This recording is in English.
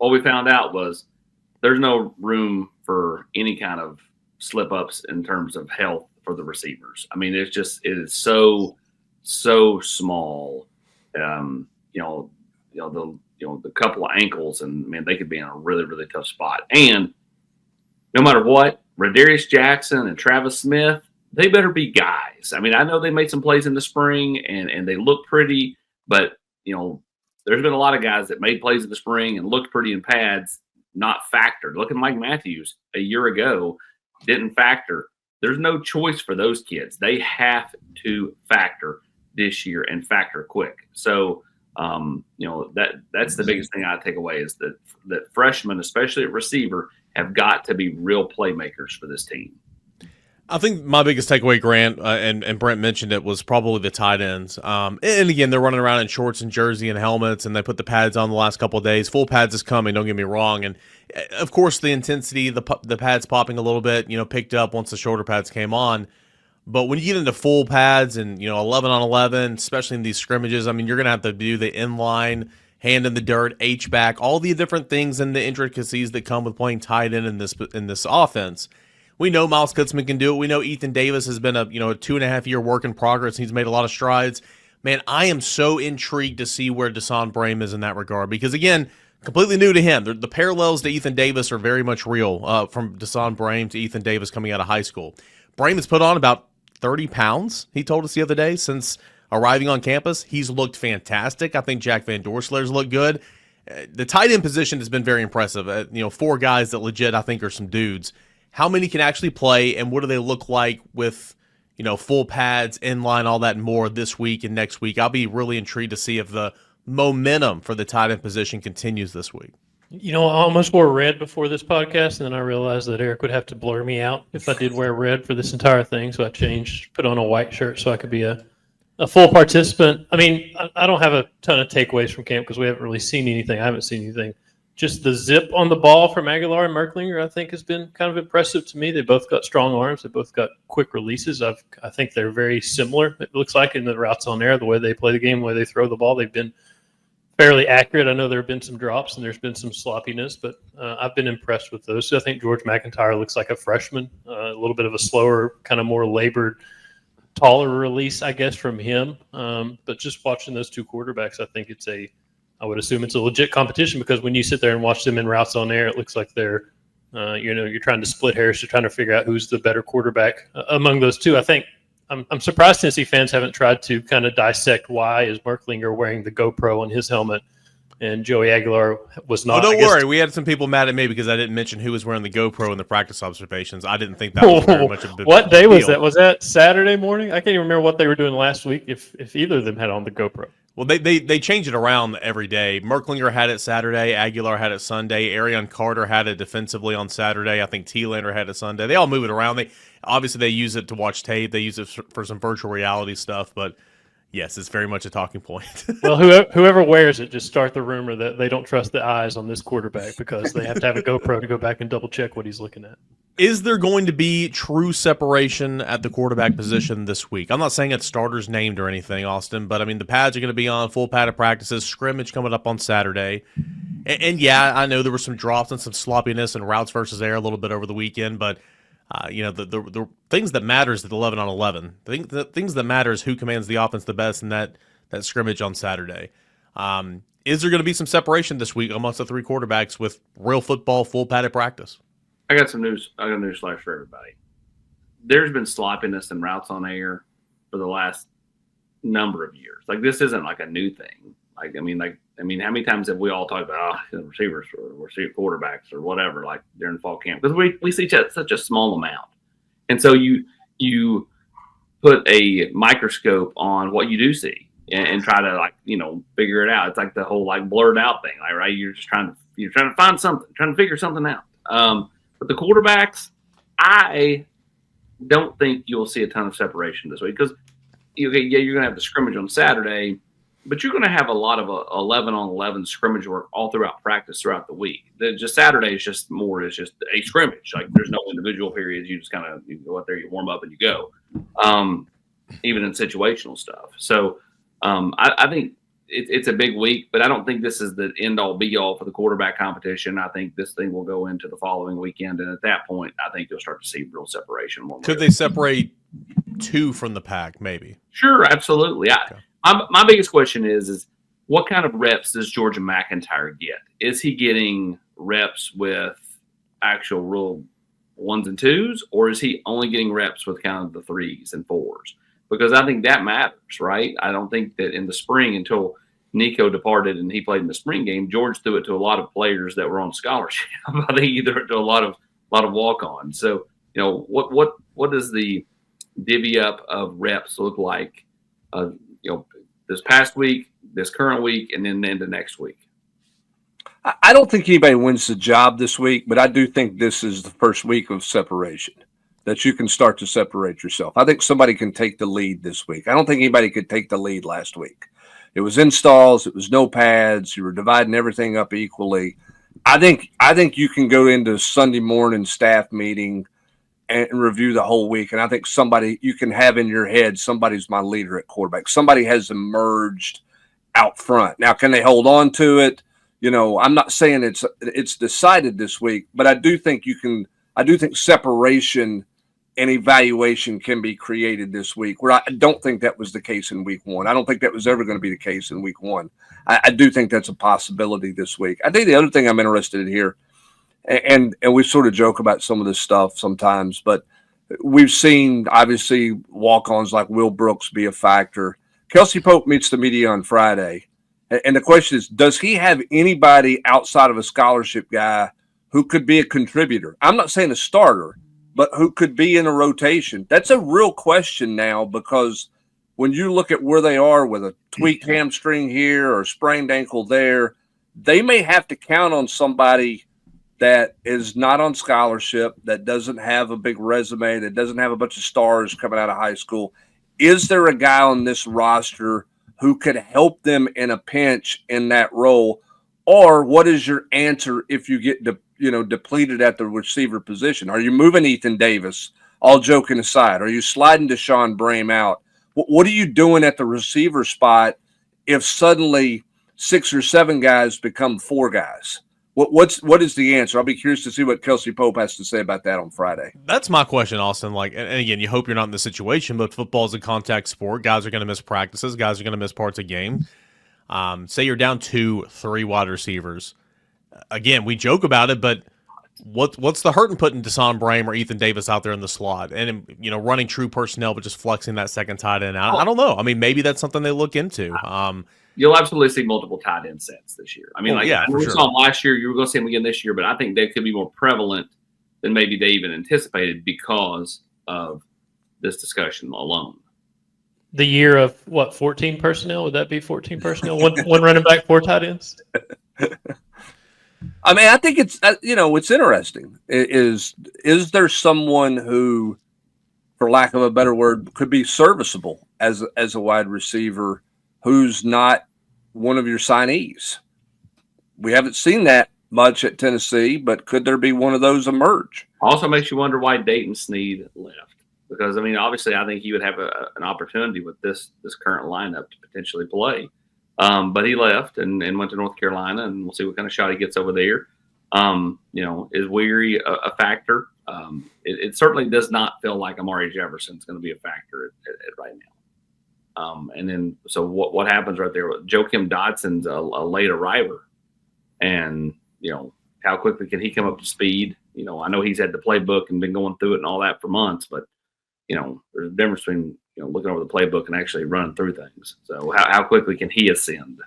what we found out was there's no room for any kind of slip ups in terms of health for the receivers. I mean, it is so small. The couple of ankles, and man, they could be in a really, really tough spot. And no matter what, Radarius Jackson and Travis Smith, they better be guys. I mean, I know they made some plays in the spring and they look pretty, but there's been a lot of guys that made plays in the spring and looked pretty in pads, not factored. Look at Mike Matthews a year ago, didn't factor. There's no choice for those kids. They have to factor this year and factor quick. So, that's the biggest thing I take away is that freshmen, especially at receiver, have got to be real playmakers for this team. I think my biggest takeaway, Grant, and Brent mentioned it, was probably the tight ends. And again, they're running around in shorts and jersey and helmets, and they put the pads on the last couple of days. Full pads is coming, don't get me wrong. And, of course, the intensity, the pads popping a little bit, picked up once the shoulder pads came on. But when you get into full pads and, 11 on 11, especially in these scrimmages, I mean, you're going to have to do the inline, hand in the dirt, H-back, all the different things and the intricacies that come with playing tight end in this offense. We know Miles Kutzman can do it. We know Ethan Davis has been a 2.5-year work in progress. He's made a lot of strides. Man, I am so intrigued to see where Desan Brame is in that regard because, again, completely new to him. The parallels to Ethan Davis are very much real from Desan Brame to Ethan Davis coming out of high school. Brame has put on about 30 pounds, he told us the other day, since arriving on campus. He's looked fantastic. I think Jack Van Dorsler's looked good. The tight end position has been very impressive. 4 guys that legit I think are some dudes. How many can actually play, and what do they look like with, full pads, inline, all that and more this week and next week? I'll be really intrigued to see if the momentum for the tight end position continues this week. I almost wore red before this podcast, and then I realized that Eric would have to blur me out if I did wear red for this entire thing, so I put on a white shirt so I could be a full participant. I mean, I don't have a ton of takeaways from camp because we haven't really seen anything. I haven't seen anything. Just the zip on the ball from Aguilar and Merklinger, I think, has been kind of impressive to me. They both got strong arms. They both got quick releases. I think they're very similar, it looks like, in the routes on air, the way they play the game, the way they throw the ball. They've been fairly accurate. I know there have been some drops and there's been some sloppiness, but I've been impressed with those. So I think George McIntyre looks like a freshman, a little bit of a slower, kind of more labored, taller release, I guess, from him. But just watching those two quarterbacks, I think I would assume it's a legit competition because when you sit there and watch them in routes on air, it looks like they're, you're trying to split hairs. You're trying to figure out who's the better quarterback among those two. I think I'm surprised Tennessee fans haven't tried to kind of dissect why is Merklinger wearing the GoPro on his helmet and Joey Aguilar was not. Oh, don't worry. We had some people mad at me because I didn't mention who was wearing the GoPro in the practice observations. I didn't think that was very much of a big What day deal. was that? Was that Saturday morning? I can't even remember what they were doing last week if either of them had on the GoPro. Well, they change it around every day. Merklinger had it Saturday. Aguilar had it Sunday. Arion Carter had it defensively on Saturday. I think T-Lander had it Sunday. They all move it around. They use it to watch tape. They use it for some virtual reality stuff. But, yes, it's very much a talking point. Well, whoever wears it, just start the rumor that they don't trust the eyes on this quarterback because they have to have a GoPro to go back and double-check what he's looking at. Is there going to be true separation at the quarterback position this week? I'm not saying it's starters named or anything, Austin, but, I mean, the pads are going to be on, full padded practices, scrimmage coming up on Saturday. And yeah, I know there were some drops and some sloppiness and routes versus air a little bit over the weekend, but, the things that matter is the 11 on 11. The things that matter is who commands the offense the best in that scrimmage on Saturday. Is there going to be some separation this week amongst the 3 quarterbacks with real football, full padded practice? I got some news. I got a news flash for everybody. There's been sloppiness in routes on air for the last number of years. Like, this isn't like a new thing. Like, I mean, how many times have we all talked about receivers or receiver quarterbacks or whatever, like during fall camp? Because we see such a small amount, and so you put a microscope on what you do see and try to figure it out. It's like the whole blurred out thing, right? You're just trying to find something, trying to figure something out. But the quarterbacks, I don't think you'll see a ton of separation this week because you're going to have the scrimmage on Saturday, but you're going to have a lot of 11 on 11 scrimmage work all throughout practice throughout the week. Just Saturday is just a scrimmage. Like, there's no individual periods. You just kind of go out there, you warm up, and you go. Even in situational stuff. So I think it's a big week, but I don't think this is the end all be all for the quarterback competition. I think this thing will go into the following weekend, and at that point, I think you'll start to see real separation. Could they separate 2 from the pack, maybe? Sure, absolutely. My biggest question is what kind of reps does Georgia McIntyre get? Is he getting reps with actual real 1s and 2s, or is he only getting reps with kind of the 3s and 4s? Because I think that matters, right? I don't think that in the spring, until Nico departed and he played in the spring game, George threw it to a lot of players that were on scholarship. I think he threw it to a lot of walk-ons. So, what does the divvy up of reps look like? This past week, this current week, and then into next week. I don't think anybody wins the job this week, but I do think this is the first week of separation, that you can start to separate yourself. I think somebody can take the lead this week. I don't think anybody could take the lead last week. It was installs. It was no pads. You were dividing everything up equally. I think you can go into Sunday morning staff meeting and review the whole week. And I think you can have in your head, somebody's my leader at quarterback. Somebody has emerged out front. Now, can they hold on to it? I'm not saying it's decided this week, but I do think separation and evaluation can be created this week, where I don't think that was the case in week 1. I don't think that was ever going to be the case in week 1. I do think that's a possibility this week. I think the other thing I'm interested in here, and we sort of joke about some of this stuff sometimes, but we've seen, obviously, walk-ons like Will Brooks be a factor. Kelsey Pope meets the media on Friday, and the question is, does he have anybody outside of a scholarship guy who could be a contributor? I'm not saying a starter, but who could be in a rotation? That's a real question now, because when you look at where they are with a tweaked hamstring here or a sprained ankle there, they may have to count on somebody that is not on scholarship, that doesn't have a big resume, that doesn't have a bunch of stars coming out of high school. Is there a guy on this roster who could help them in a pinch in that role? Or what is your answer if you get depleted at the receiver position? Are you moving Ethan Davis? All joking aside, are you sliding Deshaun Brame out? What are you doing at the receiver spot if suddenly 6 or 7 guys become 4 guys? What is the answer? I'll be curious to see what Kelsey Pope has to say about that on Friday. That's my question, Austin. And again, you hope you're not in this situation, but football is a contact sport. Guys are going to miss practices. Guys are going to miss parts of game. Say you're down 2-3 wide receivers. Again, we joke about it, but what's the hurt in putting Deshaun Brame or Ethan Davis out there in the slot and running true personnel, but just flexing that second tight end out? I don't know. I mean, maybe that's something they look into. You'll absolutely see multiple tight end sets this year. I mean, we saw them last year. You were going to see them again this year, but I think they could be more prevalent than maybe they even anticipated because of this discussion alone. The year of 14 personnel? Would that be 14 personnel? One running back, 4 tight ends? I mean, I think it's it's interesting. Is there someone who, for lack of a better word, could be serviceable as a wide receiver who's not one of your signees? We haven't seen that much at Tennessee, but could there be one of those emerge? Also makes you wonder why Dayton Sneed left, because obviously I think he would have an opportunity with this current lineup to potentially play. But he left and went to North Carolina, and we'll see what kind of shot he gets over there. Is Weary a factor? It certainly does not feel like Amari Jefferson's going to be a factor at right now. And then, so what happens right there? Joakim Dodson's a late arriver, and how quickly can he come up to speed? I know he's had the playbook and been going through it and all that for months, but there's a difference between looking over the playbook and actually running through things. So how quickly can he ascend?